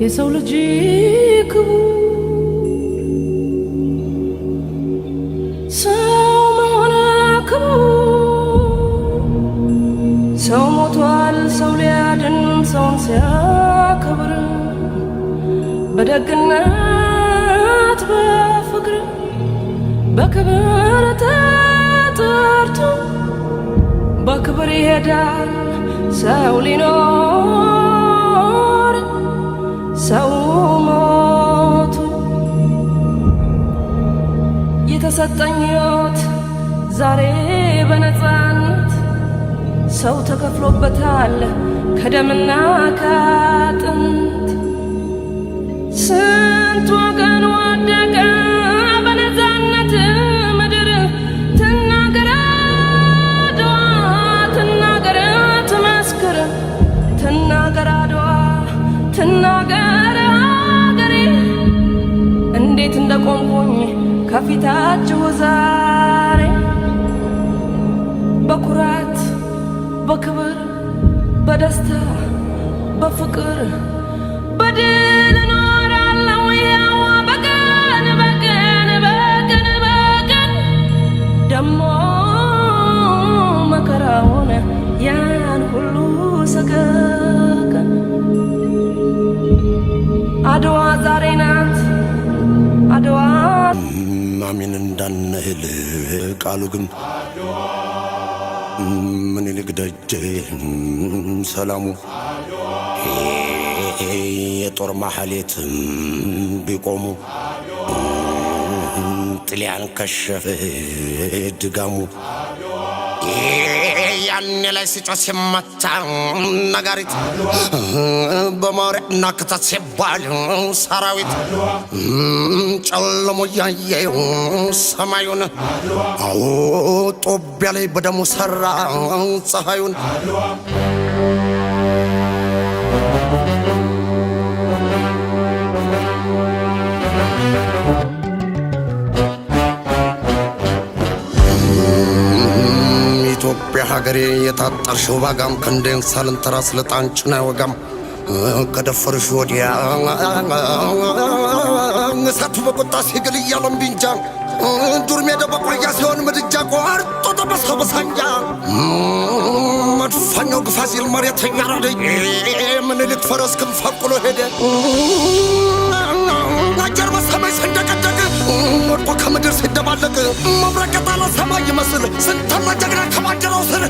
የሰው ልጅ ክቡር ሰው መሆን ክቡር ሰው ሞቷል ሰው ሊያድን ሰውን ሲያከብር በደግነት በፍቅር በክብር ተጠርቶ በክብር ይሄዳል ሰው ሊኖር ሰው ሞቱ የተሰጠኝ ሕይወት ዛሬ በነፃነት ሰው ተከፍሎበታል ከደምና ከአጥንት ስንት ወገን ወደቀ በነፃነት ምድር ትናገር አድዋ ትናገር ትመስክር ትናገር አድዋ ትናገር አገሬ እንዴት እንደቆምኩኝ ከፊታችሁ ዛሬ በኩራት በክብር በደስታ በፍቅር በድል እኖራለሁ ያው በቀን በቀን በቀን በቀን ደሞ መከራውን ያን ሁሉ ሰቀቀን አድዋ ዛሬ ናት አድዋ አሚን እንዳንህል ቃሉ ግን ምን ልግደጀ ሰላሙ የጦር ማህሌት ቢቆሙ ጥሊያን ከሸፈ ድጋሙ ያኔ ላይ ሲጮስ የመታ ነጋሪት በማርያና ክተት ሲባል ሰራዊት ጨለሞ ያየው ሰማዩን አዎ ጦቢያ ላይ በደሙ ሰራ ፀሐዩን ኢትዮጵያ ሀገሬ የታጠርሽው ባጋም ክንዴን ሳልንተራ ስለጣንጭና ወጋም ከደፈርሽ ወዲያ እሳቱ በቁጣ ሲግል እያለም ቢንጃ ዱር ሜዳ በቆያ ሲሆን ምድጃ ቆርጦ ተበሳው በሳንጃ መድፋኛው ግፋ ሲል መሬተኛ ራደኝ ምኒልክ ፈረስ ክንፍ አቁሎ ሄደ አጀር በሰማይ ሰንደቀደቅ ወድቆ ከምድር ሲደባለቅ መብረቅ የጣለ ሰማይ ይመስል ስንተና ጀግና ከማጀራው ስር